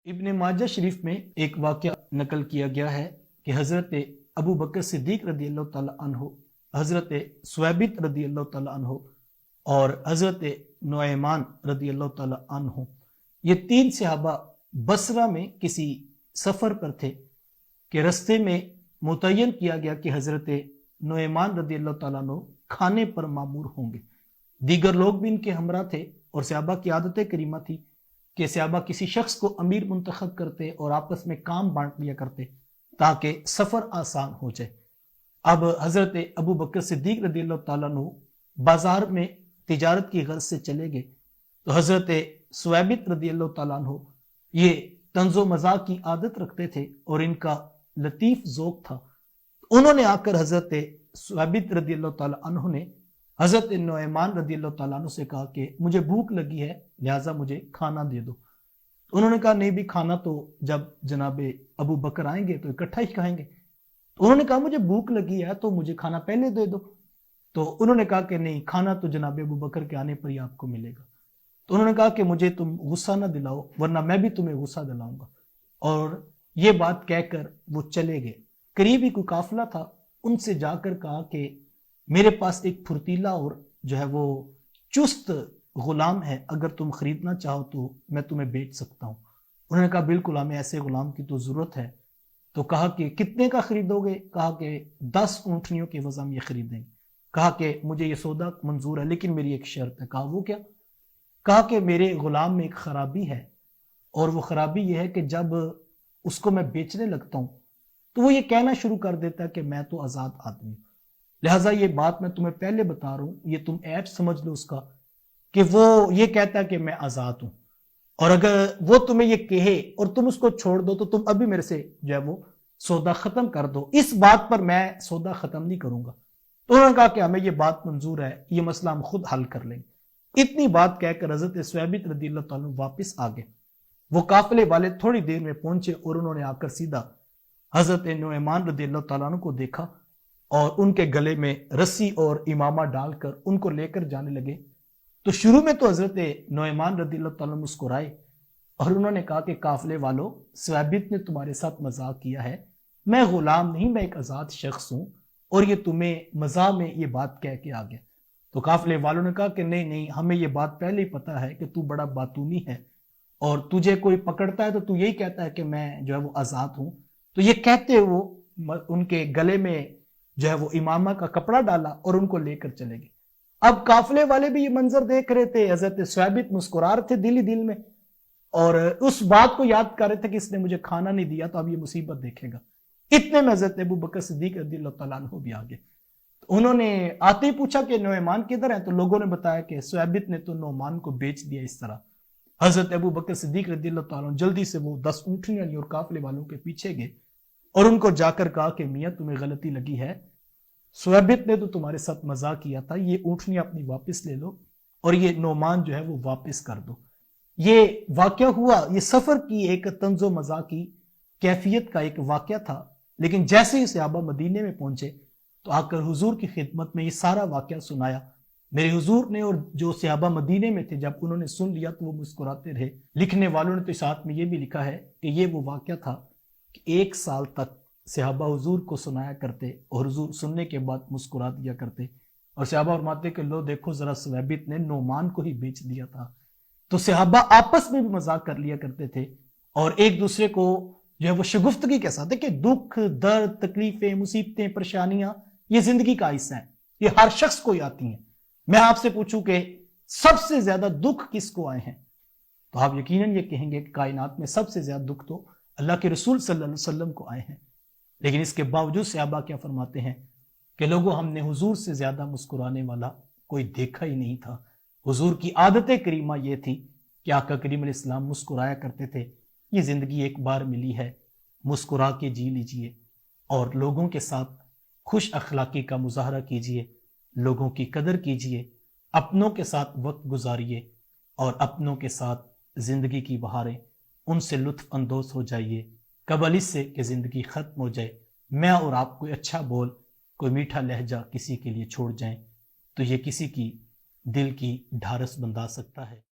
इब्न माजा शरीफ में एक वाक़या नकल किया गया है कि हज़रत अबू बकर सिद्दीक रदी अल्लाह तआला अन्हु, हज़रत सुवैबित रदी अल्लाह तआला अन्हु और हज़रत नुएमान रदी अल्लाह तआला अन्हु, ये तीन सहाबा बसरा में किसी सफ़र पर थे कि रस्ते में मुतय्यन किया गया कि हज़रत नुएमान रदी अल्लाह तआला अन्हु खाने पर मामूर होंगे। दीगर लोग भी इनके हमरा थे और सहाबा की आदत करीमा थी कि सहाबा किसी शख्स को अमीर मुंतखब करते और आपस में काम बांट लिया करते ताकि सफ़र आसान हो जाए। अब हज़रत अबू बकर सिद्दीक रदी अल्लाह तआला अन्हु बाजार में तिजारत की गर्ज से चले गए तो हज़रत सुवैबित रदी अल्लाह तआला अन्हु ये तंजो मजाक की आदत रखते थे और इनका लतीफ़ ज़ौक़ था। उन्होंने आकर हज़रत सुवैबित रदी अल्लाह तआला अन्हु ने हज़रत नुएमान रदी अल्लाह तआला अन्हु से कहा कि मुझे भूख लगी है, लिहाजा मुझे खाना दे दो। उन्होंने कहा नहीं भी, खाना तो जब जनाबे अबू बकर आएंगे तो इकट्ठा ही खाएंगे। तो उन्होंने कहा मुझे भूख लगी है तो मुझे खाना पहले दे दो। तो उन्होंने कहा कि नहीं, खाना तो जनाबे अबू बकर के आने पर ही आपको मिलेगा। तो उन्होंने कहा कि मुझे तुम गुस्सा ना दिलाओ वरना मैं भी तुम्हें गुस्सा दिलाऊंगा। और ये बात कहकर वो चले गए। करीब ही कोई काफिला था, उनसे जाकर कहा कि मेरे पास एक फुर्तीला और जो है वो चुस्त गुलाम है, अगर तुम खरीदना चाहो तो मैं तुम्हें बेच सकता हूँ। उन्होंने कहा बिल्कुल, हमें ऐसे गुलाम की तो ज़रूरत है। तो कहा कि कितने का खरीदोगे? कहा कि 10 ऊँटनियों के वज़न ये खरीदेंगे। कहा कि मुझे ये सौदा मंजूर है लेकिन मेरी एक शर्त है। कहा वो क्या? कहा कि मेरे गुलाम में एक खराबी है और वो खराबी ये है कि जब उसको मैं बेचने लगता हूँ तो वो ये कहना शुरू कर देता है कि मैं तो आज़ाद आदमी हूँ। लिहाजा ये बात मैं तुम्हें पहले बता रहा हूँ, ये तुम ऐप समझ लो उसका कि वो ये कहता है कि मैं आज़ाद हूँ, और अगर वो तुम्हें ये कहे और तुम उसको छोड़ दो तो तुम अभी मेरे से जो है वो सौदा ख़त्म कर दो, इस बात पर मैं सौदा ख़त्म नहीं करूँगा। तो उन्होंने कहा कि हमें ये बात मंजूर है, ये मसला हम खुद हल कर लेंगे। इतनी बात कहकर हज़रत सुवैबित रदी अल्लाह तआला वापस आ गए। वो काफिले वाले थोड़ी देर में पहुंचे और उन्होंने आकर सीधा हज़रत नुएमान रदी अल्लाह तआला अन्हु को देखा और उनके गले में रस्सी और इमामा डालकर उनको लेकर जाने लगे। तो शुरू में तो हज़रत नुएमान रदी अल्लाह तआला मुस्कुराए और उन्होंने कहा कि काफिले वालों, सुवैबित ने तुम्हारे साथ मजाक किया है, मैं गुलाम नहीं, मैं एक आज़ाद शख्स हूँ और ये तुम्हें मजाक में ये बात कह के आ गया। तो काफिले वालों ने कहा कि नहीं नहीं, हमें ये बात पहले ही पता है कि तू बड़ा बातूनी है और तुझे कोई पकड़ता है तो तू यही कहता है कि मैं जो है वो आज़ाद हूँ। तो ये कहते वो उनके गले में जो है वो इमामा का कपड़ा डाला और उनको लेकर चले गए। अब काफिले वाले भी ये मंजर देख रहे थे, हज़रत सुवैबित मुस्कुरा रहे थे दिल ही दिल में और उस बात को याद कर रहे थे कि इसने मुझे खाना नहीं दिया तो अब ये मुसीबत देखेगा। इतने में हज़रत अबू बकर सिद्दीक रज़ी अल्लाह तआला अन्हु भी आ गए। तो उन्होंने आते ही पूछा कि नुएमान किधर है? तो लोगों ने बताया कि सुवैबित ने तो नुएमान को बेच दिया। इस तरह हज़रत अबू बकर सिद्दीक रज़ी अल्लाह तआला अन्हु जल्दी से वो 10 ऊँटनियां ली और काफिले वालों के पीछे गए और उनको जाकर कहा कि मियाँ तुम्हें गलती लगी है, सुवैबित ने तो तुम्हारे साथ मजाक किया था, ये ऊँटनियां अपनी वापस ले लो और ये नुएमान जो है वो वापस कर दो। ये वाकया हुआ, ये सफर की एक तंजो मजाक की कैफियत का एक वाकया था। लेकिन जैसे ही सहाबा मदीने में पहुंचे तो आकर हुजूर की खिदमत में ये सारा वाकया सुनाया मेरे हुजूर ने, और जो सहाबा मदीने में थे जब उन्होंने सुन लिया तो वो मुस्कुराते रहे। लिखने वालों ने तो साथ में ये भी लिखा है कि ये वो वाकया था कि 1 साल तक सहाबा हुजूर को सुनाया करते और हुजूर सुनने के बाद मुस्कुरा दिया करते और सहाबा फरमाते कि लो देखो जरा, सुवैबित ने नुएमान को ही बेच दिया था। तो सहाबा आपस में भी मजाक कर लिया करते थे और एक दूसरे को जो है वो शगुफ्तगी के साथ, देखिए दुख दर्द तकलीफें मुसीबतें परेशानियां ये जिंदगी का हिस्सा है, ये हर शख्स को आती हैं। मैं आपसे पूछूं कि सबसे ज्यादा दुख किसको आए हैं तो आप यकीनन ये कहेंगे कि कायनात में सबसे ज्यादा दुख तो अल्लाह के रसूल सल्लल्लाहु अलैहि वसल्लम को आए हैं। लेकिन इसके बावजूद सहाबा क्या फरमाते हैं कि लोगों, हमने हुजूर से ज्यादा मुस्कुराने वाला कोई देखा ही नहीं था। हुजूर की आदत करीमा ये थी कि आका करीम अलैहिस्सलाम मुस्कुराया करते थे। ये जिंदगी एक बार मिली है, मुस्कुरा के जी लीजिए और लोगों के साथ खुश अखलाकी का मुजाहरा कीजिए, लोगों की कदर कीजिए, अपनों के साथ वक्त गुजारिए और अपनों के साथ जिंदगी की बहारें, उनसे लुत्फ अंदोज हो जाइए कबल इससे कि जिंदगी खत्म हो जाए, मैं और आप कोई अच्छा बोल, कोई मीठा लहजा किसी के लिए छोड़ जाएं तो ये किसी की दिल की ढारस बंधा सकता है।